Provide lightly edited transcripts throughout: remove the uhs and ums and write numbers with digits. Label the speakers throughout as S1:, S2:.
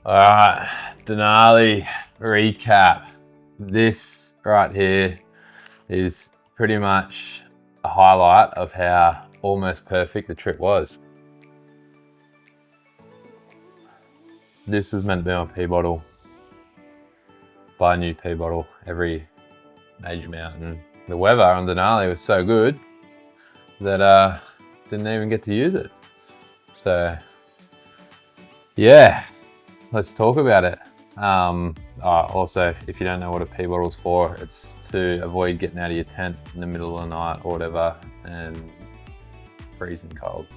S1: All right, Denali recap. This right here is pretty much a highlight of how almost perfect the trip was. This was meant to be my pee bottle. Buy a new pee bottle every major mountain. The weather on Denali was so good that didn't even get to use it. So yeah, let's talk about it. Also, if you don't know what a pee bottle's for, it's to avoid getting out of your tent in the middle of the night or whatever and freezing cold.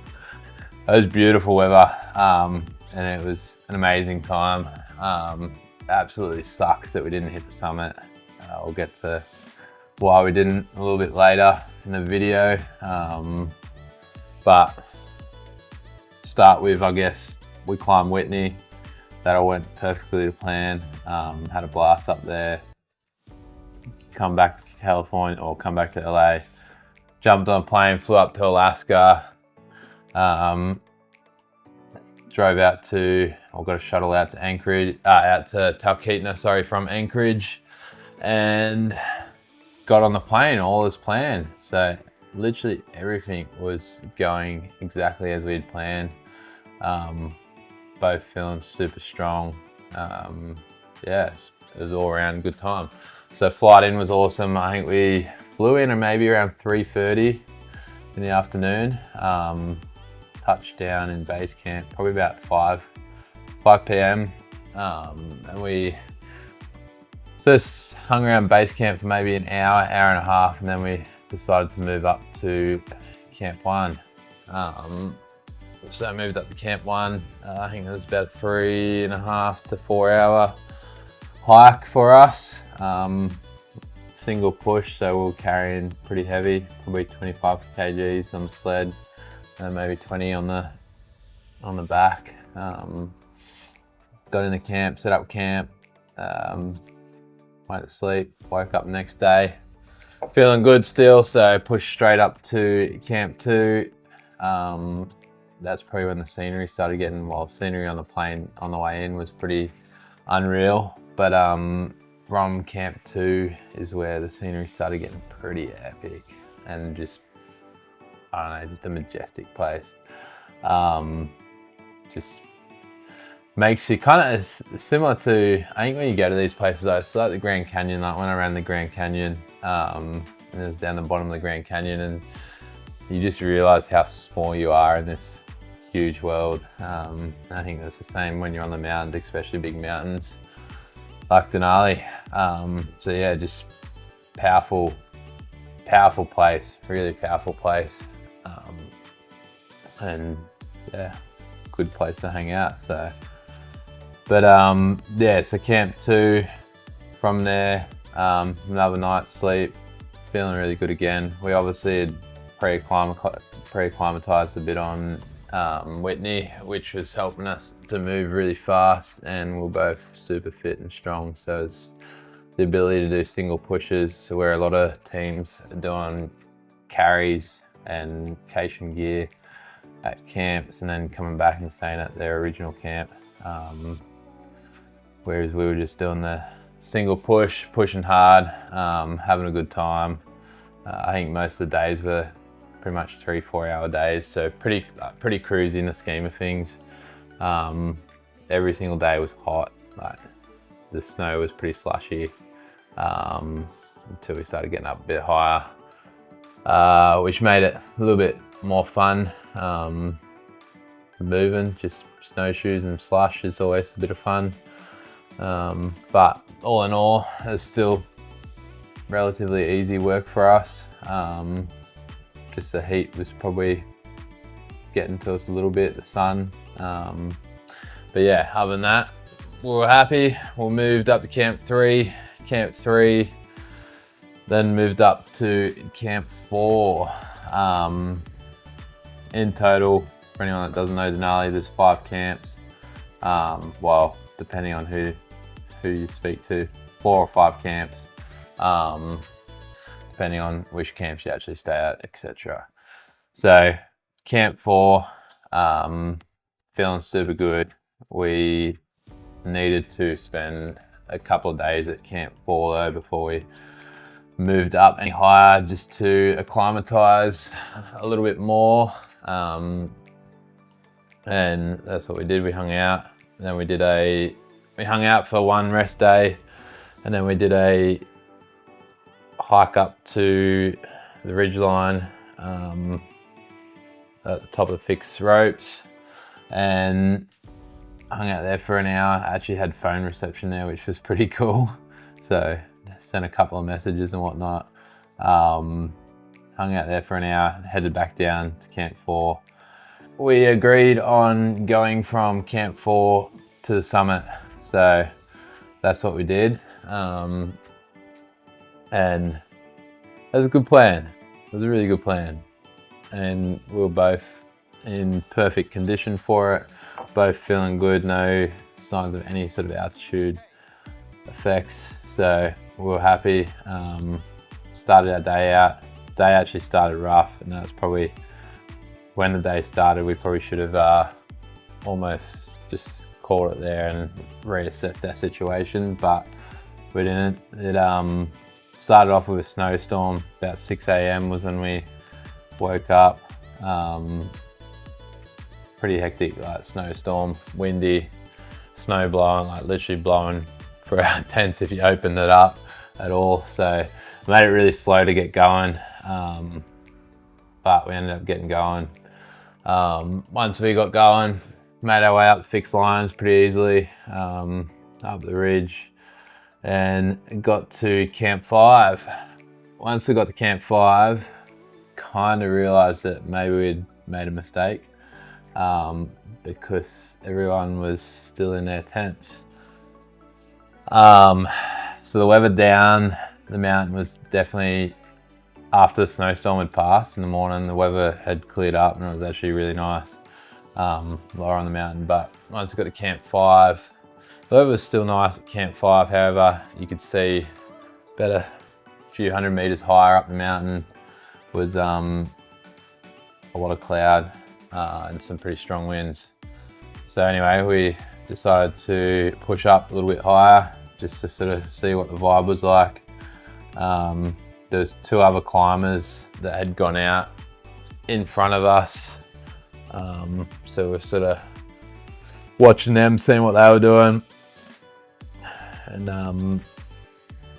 S1: It was beautiful weather, and it was an amazing time. Absolutely sucks that we didn't hit the summit. We'll get to why we didn't a little bit later in the video. But start with, I guess, we climbed Whitney. That all went perfectly to plan. Had a blast up there. Come back to California or come back to LA. Jumped on a plane, flew up to Alaska. Drove out to, or got a shuttle out to Anchorage, out to Talkeetna, sorry, from Anchorage, and got on the plane all as planned. So literally everything was going exactly as we had planned. Both feeling super strong. Yeah, it was all around good time. So flight in was awesome. I think we flew in at maybe around 3:30 in the afternoon. Touchdown in base camp probably about 5 p.m. And we just hung around base camp for maybe an hour and a half, and then we decided to move up to Camp 1. So I moved up to Camp 1. I think it was about a 3.5 to 4 hour hike for us. Single push, so we were carrying pretty heavy, probably 25 kgs on the sled, and maybe 20 on the back. Got into camp, set up camp, went to sleep, woke up the next day, feeling good still, so pushed straight up to Camp 2. That's probably when the scenery started getting, well, scenery on the plane on the way in was pretty unreal, but from Camp 2 is where the scenery started getting pretty epic and just, I don't know, just a majestic place. Just makes you kind of similar to, I think when you go to these places, it's like the Grand Canyon. Like when I ran the Grand Canyon, and it was down the bottom of the Grand Canyon, and you just realize how small you are in this huge world. I think that's the same when you're on the mountains, especially big mountains like Denali. So yeah, just powerful place, really powerful place. And yeah, good place to hang out. So, but yeah, so Camp 2, from there, another night's sleep, feeling really good again. We obviously had pre-acclimatized a bit on Whitney, which was helping us to move really fast, and we're both super fit and strong. So it's the ability to do single pushes, where a lot of teams are doing carries and cation gear at camps and then coming back and staying at their original camp. Whereas we were just doing the single push, pushing hard, having a good time. I think most of the days were pretty much 3-4 hour days, so pretty cruisy in the scheme of things. Every single day was hot. Like the snow was pretty slushy until we started getting up a bit higher, which made it a little bit more fun. Moving, just snowshoes and slush is always a bit of fun. But all in all, it's still relatively easy work for us. Just the heat was probably getting to us a little bit, the sun. But yeah, other than that, we were happy. We moved up to Camp 3, then moved up to Camp 4. In total, for anyone that doesn't know Denali, there's 5 camps. Well, depending on who you speak to, 4 or 5 camps, depending on which camps you actually stay at, etc. So Camp 4, feeling super good. We needed to spend a couple of days at Camp 4 though before we moved up any higher, just to acclimatize a little bit more. And that's what we did. We hung out, and then we hung out for one rest day, and then we did a hike up to the ridgeline at the top of the fixed ropes, and hung out there for an hour. I actually had phone reception there, which was pretty cool. So sent a couple of messages and whatnot. Hung out there for an hour, headed back down to Camp 4. We agreed on going from Camp 4 to the summit. So that's what we did. And it was a good plan. It was a really good plan. And we were both in perfect condition for it, both feeling good, no signs of any sort of altitude effects. So we were happy. Started our day out. Day actually started rough, and that's probably when the day started. We probably should have almost just called it there and reassessed our situation, but we didn't. It started off with a snowstorm. About 6 a.m. was when we woke up. Pretty hectic, like snowstorm, windy, snow blowing, like literally blowing for our tents if you opened it up at all. So it made it really slow to get going, but we ended up getting going. Once we got going, made our way up the fixed lines pretty easily, up the ridge, and got to Camp 5. Once we got to Camp 5, kind of realized that maybe we'd made a mistake, because everyone was still in their tents. So the weather down the mountain was definitely, after the snowstorm had passed in the morning, the weather had cleared up and it was actually really nice lower on the mountain. But once we got to Camp 5, the weather was still nice at Camp 5. However, you could see about a few hundred meters higher up the mountain was a lot of cloud and some pretty strong winds. So anyway, we decided to push up a little bit higher just to sort of see what the vibe was like. There's 2 other climbers that had gone out in front of us. So we're sort of watching them, seeing what they were doing. And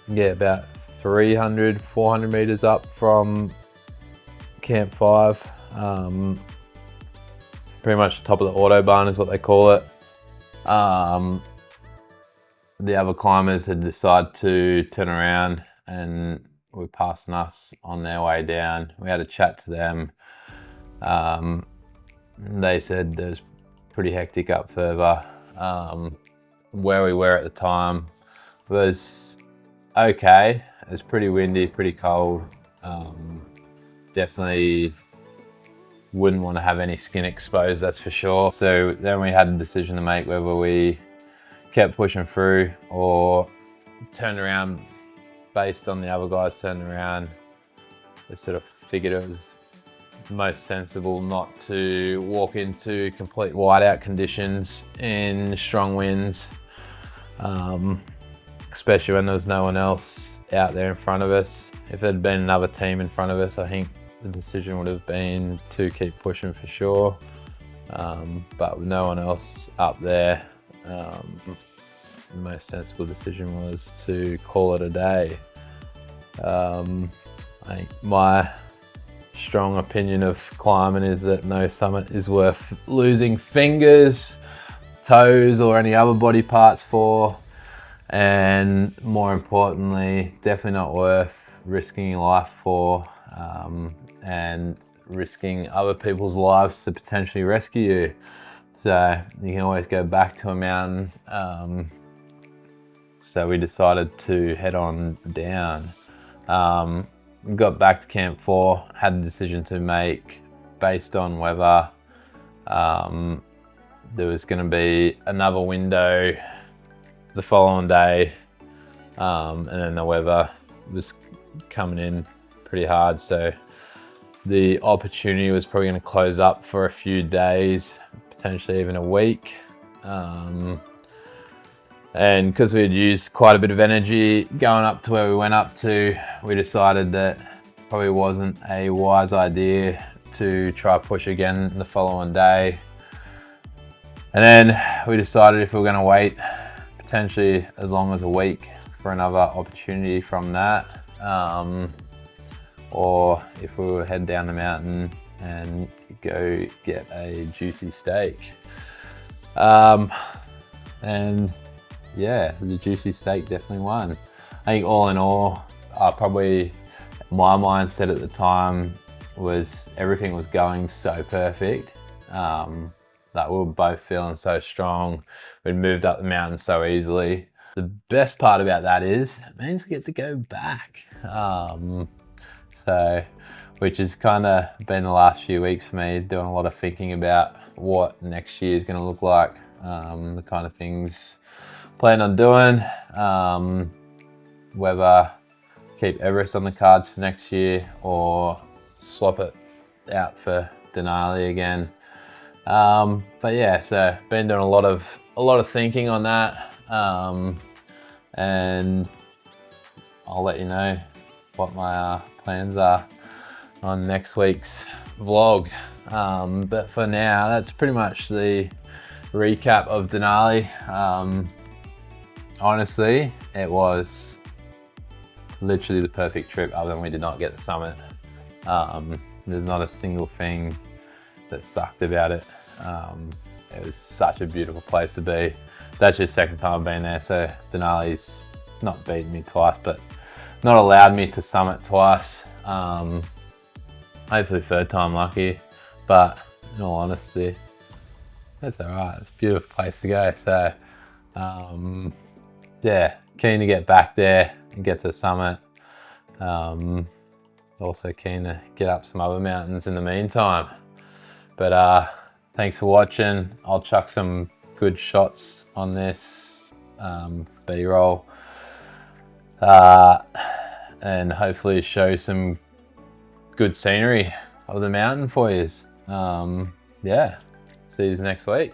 S1: yeah, about 300, 400 meters up from Camp 5. Pretty much top of the Autobahn is what they call it. The other climbers had decided to turn around and were passing us on their way down. We had a chat to them. They said it was pretty hectic up further. Where we were at the time was okay. It was pretty windy, pretty cold. Definitely wouldn't want to have any skin exposed, that's for sure. So then we had the decision to make whether we kept pushing through or turned around. Based on the other guys turning around, we sort of figured it was most sensible not to walk into complete whiteout conditions in strong winds, especially when there was no one else out there in front of us. If there had been another team in front of us, I think the decision would have been to keep pushing for sure. But with no one else up there, the most sensible decision was to call it a day. I think my strong opinion of climbing is that no summit is worth losing fingers, toes, or any other body parts for, and more importantly, definitely not worth risking your life for, and risking other people's lives to potentially rescue you. So you can always go back to a mountain. So we decided to head on down. Got back to Camp 4, had a decision to make based on whether there was going to be another window the following day, and then the weather was coming in pretty hard, so the opportunity was probably going to close up for a few days, potentially even a week. And because we had used quite a bit of energy going up to where we went up to, we decided that probably wasn't a wise idea to try push again the following day. And then we decided if we were going to wait potentially as long as a week for another opportunity from that, or if we would head down the mountain and go get a juicy steak. And yeah, the juicy steak definitely won. I think all in all, probably my mindset at the time was everything was going so perfect. That we were both feeling so strong. We'd moved up the mountain so easily. The best part about that is it means we get to go back. Which has kind of been the last few weeks for me, doing a lot of thinking about what next year is going to look like, the kind of things I plan on doing, whether keep Everest on the cards for next year or swap it out for Denali again. But yeah, so been doing a lot of thinking on that, and I'll let you know what my plans are on next week's vlog. But for now, that's pretty much the recap of Denali. Honestly, it was literally the perfect trip, other than we did not get the summit. There's not a single thing that sucked about it. It was such a beautiful place to be. That's just the second time I've been there, so Denali's not beaten me twice, but not allowed me to summit twice. Hopefully third time lucky, but in all honesty, that's all right. It's a beautiful place to go. So yeah, keen to get back there and get to the summit. Also keen to get up some other mountains in the meantime. But thanks for watching. I'll chuck some good shots on this B-roll, and hopefully show some good scenery of the mountain for you. Yeah, see you next week.